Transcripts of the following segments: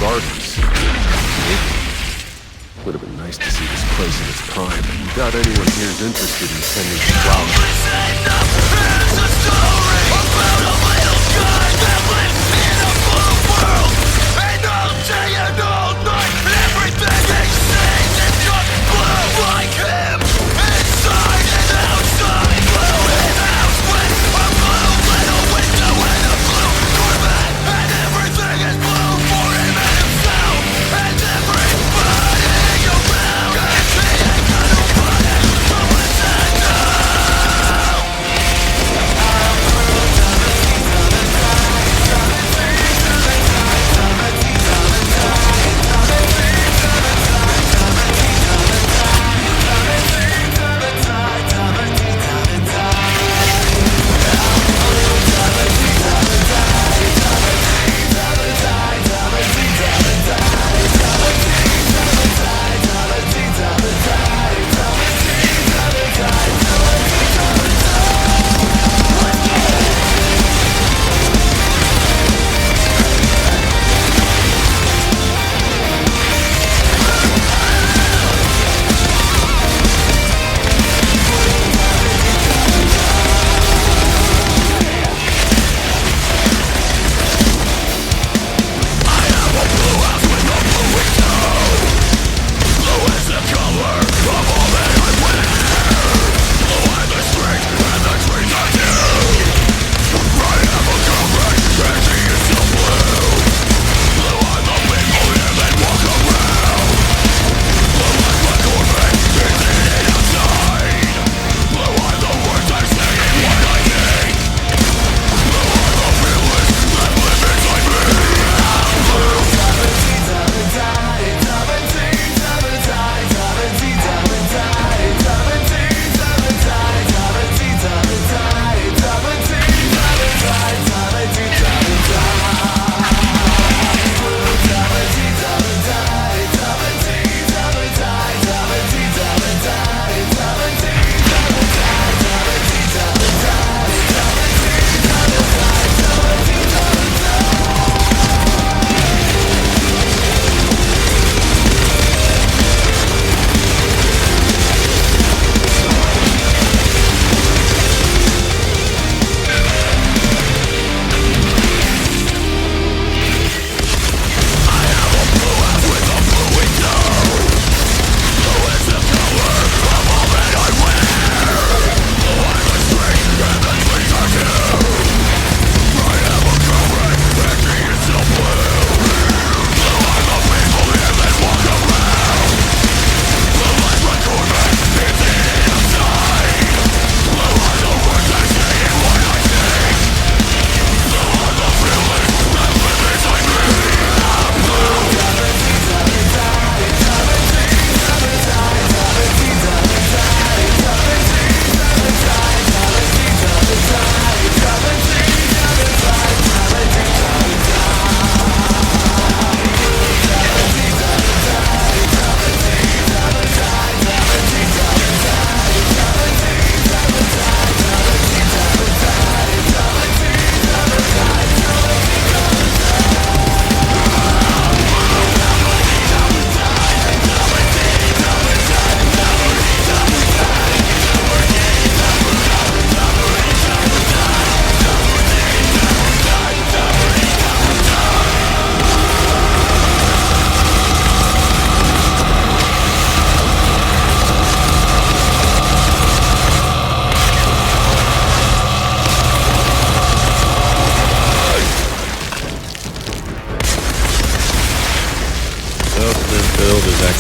Gardens. Would have been nice to see this place in its prime. Doubt anyone here is interested in tending to flowers.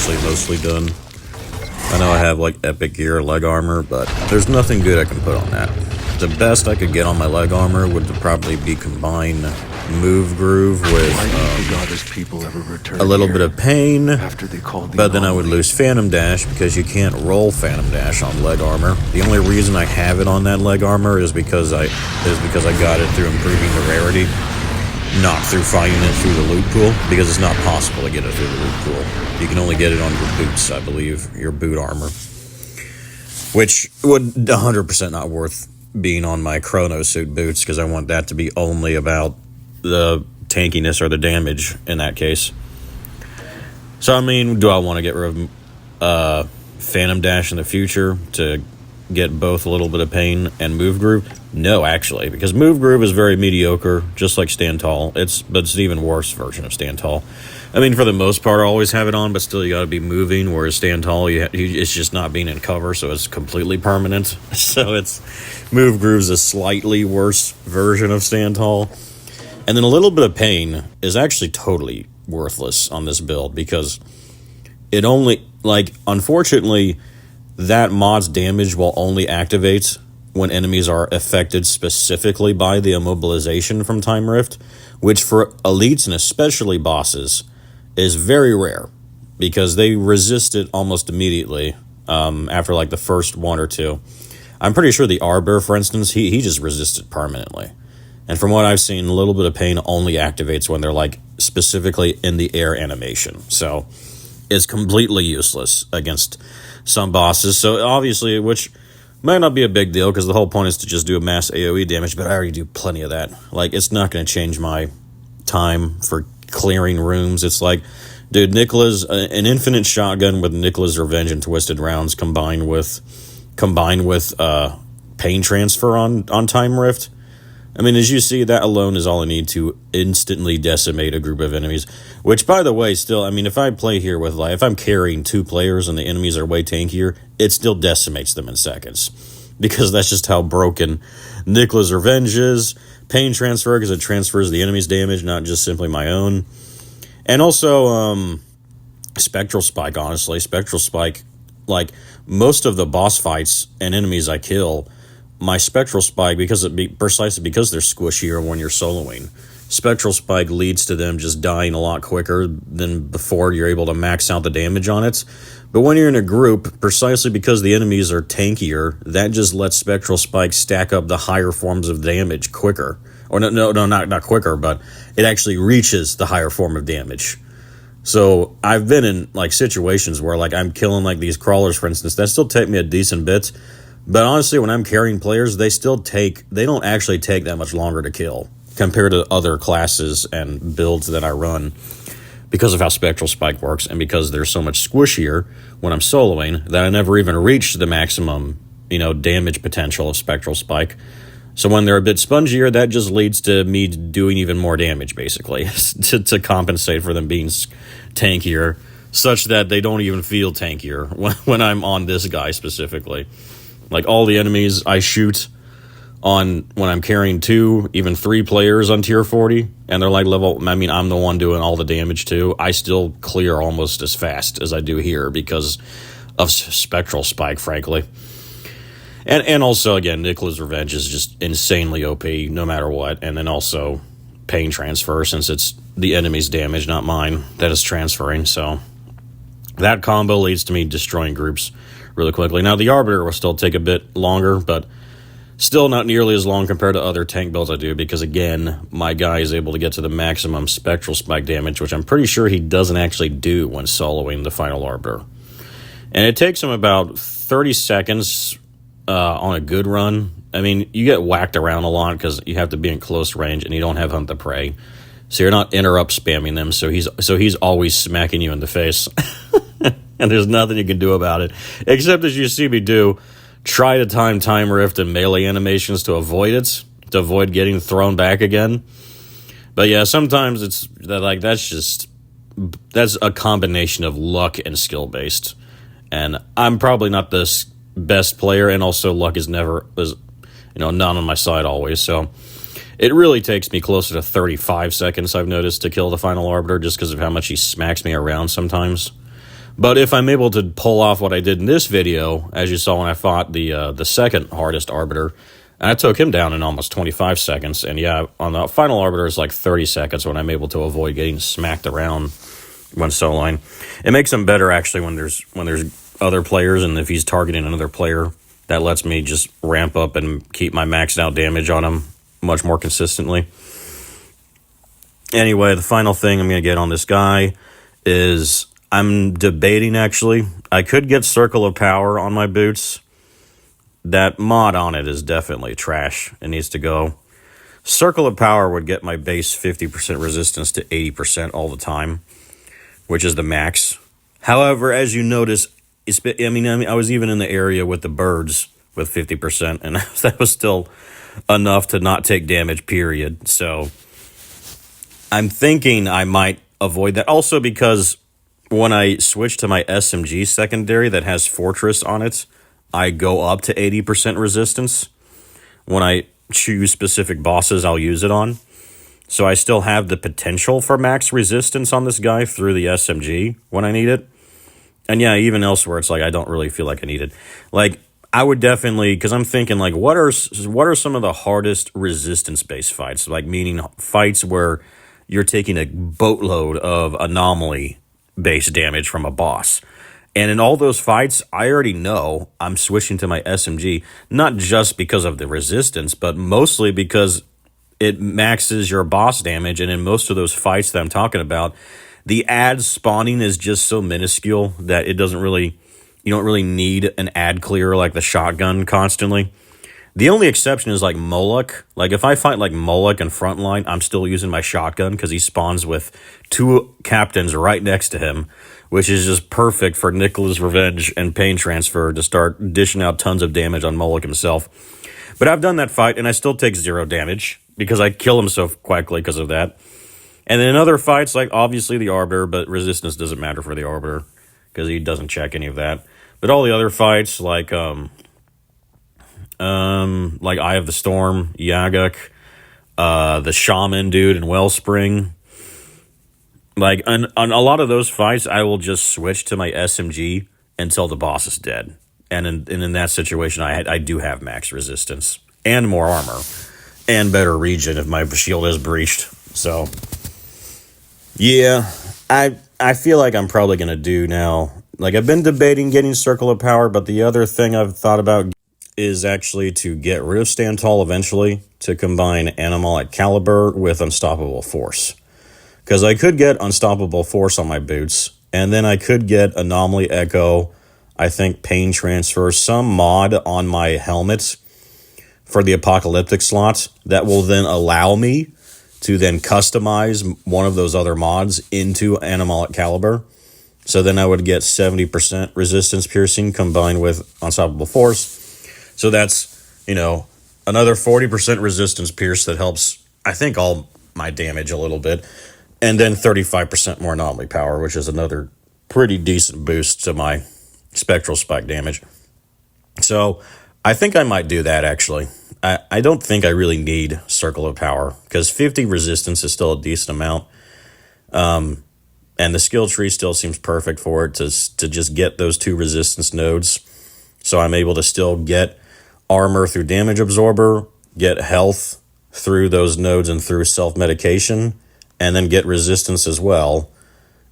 actually mostly done. I know I have like epic gear, leg armor, but there's nothing good I can put on that. The best I could get on my leg armor would probably be combine move groove with a little bit of pain, but then I would lose phantom dash because you can't roll phantom dash on leg armor. The only reason I have it on that leg armor is because I got it through improving the rarity, not through finding it through the loot pool, because it's not possible to get it through the loot pool. You can only get it on your boots, I believe, your boot armor, which would 100% not worth being on my chrono suit boots, because I want that to be only about the tankiness or the damage in that case. So I mean, do I want to get rid of phantom dash in the future to get both a little bit of pain and move groove? No, actually, because move groove is very mediocre, just like stand tall. But it's an even worse version of stand tall. I mean, for the most part, I always have it on, but still you got to be moving, whereas stand tall, it's just not being in cover, so it's completely permanent. So it's move groove's a slightly worse version of stand tall. And then a little bit of pain is actually totally worthless on this build, because it only, like, unfortunately, that mod's damage will only activate when enemies are affected specifically by the immobilization from Time Rift, which for elites and especially bosses is very rare, because they resist it almost immediately after like the first one or two. I'm pretty sure the Arbor, for instance, he just resisted permanently. And from what I've seen, a little bit of pain only activates when they're like specifically in the air animation. So it's completely useless against some bosses. So obviously, which might not be a big deal, because the whole point is to just do a mass AoE damage, but I already do plenty of that. Like, it's not going to change my time for clearing rooms. It's like, dude, an infinite shotgun with Nicola's Revenge and Twisted Rounds combined with pain transfer on Time Rift. I mean, as you see, that alone is all I need to instantly decimate a group of enemies. Which, by the way, still, I mean, if I play here with, like, if I'm carrying 2 players and the enemies are way tankier, it still decimates them in seconds. Because that's just how broken Nicola's Revenge is. Pain transfer, because it transfers the enemy's damage, not just simply my own. And also, Spectral Spike, honestly. Spectral Spike, like, most of the boss fights and enemies I kill, my Spectral Spike, precisely because they're squishier when you're soloing, Spectral Spike leads to them just dying a lot quicker than before you're able to max out the damage on it. But when you're in a group, precisely because the enemies are tankier, that just lets Spectral Spike stack up the higher forms of damage quicker. Or not quicker, but it actually reaches the higher form of damage. So I've been in like situations where like I'm killing like these crawlers, for instance, that still take me a decent bit. But honestly, when I'm carrying players, they don't actually take that much longer to kill compared to other classes and builds that I run, because of how Spectral Spike works and because they're so much squishier when I'm soloing that I never even reach the maximum, damage potential of Spectral Spike. So when they're a bit spongier, that just leads to me doing even more damage, basically, to compensate for them being tankier, such that they don't even feel tankier when I'm on this guy specifically. Like, all the enemies I shoot on when I'm carrying 2, even 3 players on tier 40, and they're like I'm the one doing all the damage too, I still clear almost as fast as I do here because of Spectral Spike, frankly. And also, again, Nicola's Revenge is just insanely OP no matter what, and then also pain transfer, since it's the enemy's damage, not mine, that is transferring, so that combo leads to me destroying groups really quickly. Now, the Arbiter will still take a bit longer, but still not nearly as long compared to other tank builds I do, because, again, my guy is able to get to the maximum Spectral Spike damage, which I'm pretty sure he doesn't actually do when soloing the final Arbiter. And it takes him about 30 seconds on a good run. I mean, you get whacked around a lot because you have to be in close range and you don't have Hunt the Prey. So you're not interrupt spamming them, so he's always smacking you in the face. And there's nothing you can do about it, except, as you see me do, try to Time Rift and melee animations to avoid it, to avoid getting thrown back again. But yeah, sometimes that's a combination of luck and skill based. And I'm probably not the best player, and also luck is not on my side always. So it really takes me closer to 35 seconds, I've noticed, to kill the final Arbiter, just because of how much he smacks me around sometimes. But if I'm able to pull off what I did in this video, as you saw when I fought the second hardest Arbiter, I took him down in almost 25 seconds. And yeah, on the final Arbiter is like 30 seconds when I'm able to avoid getting smacked around when soloing. It makes him better actually when there's other players, and if he's targeting another player, that lets me just ramp up and keep my maxed out damage on him much more consistently. Anyway, the final thing I'm going to get on this guy is I'm debating actually. I could get Circle of Power on my boots. That mod on it is definitely trash. It needs to go. Circle of Power would get my base 50% resistance to 80% all the time, which is the max. However, as you notice, I was even in the area with the birds with 50%, and that was still enough to not take damage, period. So I'm thinking I might avoid that. Also because when I switch to my SMG secondary that has Fortress on it, I go up to 80% resistance. When I choose specific bosses, I'll use it on. So I still have the potential for max resistance on this guy through the SMG when I need it. And yeah, even elsewhere, it's like I don't really feel like I need it. Like, I would definitely, because I'm thinking, like, what are some of the hardest resistance-based fights? Like, meaning fights where you're taking a boatload of anomaly-based damage from a boss. And in all those fights, I already know I'm switching to my SMG, not just because of the resistance, but mostly because it maxes your boss damage. And in most of those fights that I'm talking about, the ad spawning is just so minuscule that you don't really need an ad clear like the shotgun constantly. The only exception is like Moloch. Like if I fight like Moloch in Frontline, I'm still using my shotgun because he spawns with 2 captains right next to him, which is just perfect for Nicholas Revenge and Pain Transfer to start dishing out tons of damage on Moloch himself. But I've done that fight and I still take 0 damage because I kill him so quickly because of that. And then in other fights, like obviously the Arbiter, but resistance doesn't matter for the Arbiter because he doesn't check any of that. But all the other fights, like Eye of the Storm, Yaguk, the Shaman dude in Wellspring, like on a lot of those fights, I will just switch to my SMG until the boss is dead. And in that situation, I do have max resistance and more armor and better regen if my shield is breached. So yeah, I feel like I'm probably going to do now. Like, I've been debating getting Circle of Power, but the other thing I've thought about is actually to get rid of Stand Tall eventually, to combine Animalic Caliber with Unstoppable Force. Because I could get Unstoppable Force on my boots, and then I could get Anomaly Echo, I think Pain Transfer, some mod on my helmet for the Apocalyptic slot that will then allow me to then customize one of those other mods into Animalic Caliber. So then I would get 70% resistance piercing combined with Unstoppable Force. So that's, another 40% resistance pierce that helps, I think, all my damage a little bit. And then 35% more anomaly power, which is another pretty decent boost to my spectral spike damage. So I think I might do that, actually. I don't think I really need Circle of Power, because 50 resistance is still a decent amount. And the skill tree still seems perfect for it to just get those 2 resistance nodes. So I'm able to still get armor through damage absorber, get health through those nodes and through self-medication, and then get resistance as well.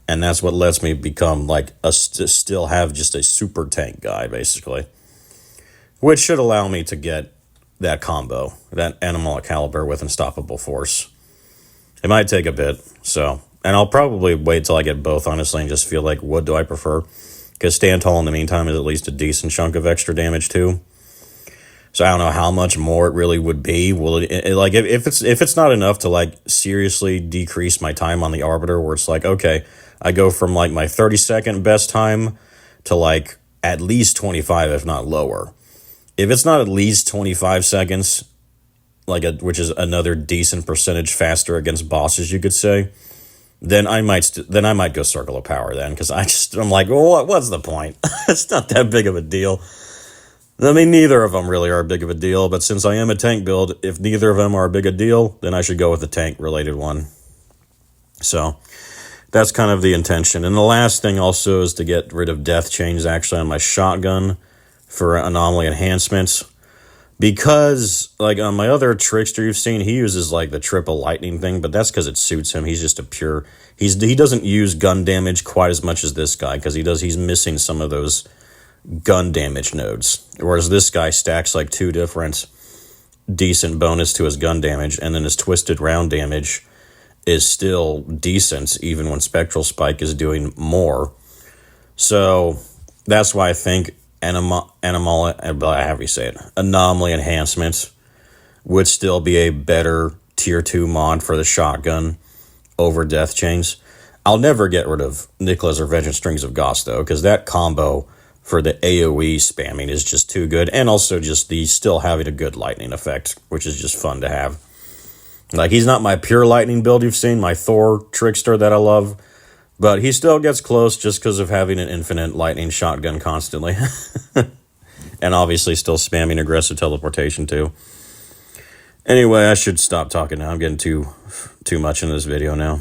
And that's what lets me become like still have just a super tank guy, basically. Which should allow me to get that combo, that Animalic Caliber with Unstoppable Force. It might take a bit, so... And I'll probably wait till I get both, honestly, and just feel like, what do I prefer? Because Stand Tall in the meantime is at least a decent chunk of extra damage, too. So I don't know how much more it really would be. Will it like, if it's not enough to, like, seriously decrease my time on the Arbiter, where it's like, okay, I go from, like, my 30-second best time to, like, at least 25, if not lower. If it's not at least 25 seconds, which is another decent percentage faster against bosses, you could say, then I might go Circle of Power then, because I'm like, well, what's the point? It's not that big of a deal. I mean, neither of them really are big of a deal, but since I am a tank build, if neither of them are a big a deal, then I should go with the tank-related one. So, that's kind of the intention. And the last thing also is to get rid of death chains actually on my shotgun for anomaly enhancements. Because, like, on my other Trickster you've seen, he uses, like, the triple lightning thing, but that's because it suits him. He's just a pure... He doesn't use gun damage quite as much as this guy, because he's missing some of those gun damage nodes. Whereas this guy stacks, like, 2 different decent bonus to his gun damage, and then his twisted round damage is still decent, even when Spectral Spike is doing more. So, that's why I think... anomaly enhancement would still be a better tier 2 mod for the shotgun over death chains. I'll never get rid of Nicholas or Vengeance Strings of Goss though, because that combo for the AoE spamming is just too good, and also just the still having a good lightning effect, which is just fun to have. Like, he's not my pure lightning build you've seen, my Thor Trickster that I love, but he still gets close just because of having an infinite lightning shotgun constantly. And obviously still spamming aggressive teleportation too. Anyway, I should stop talking now. I'm getting too much in this video now.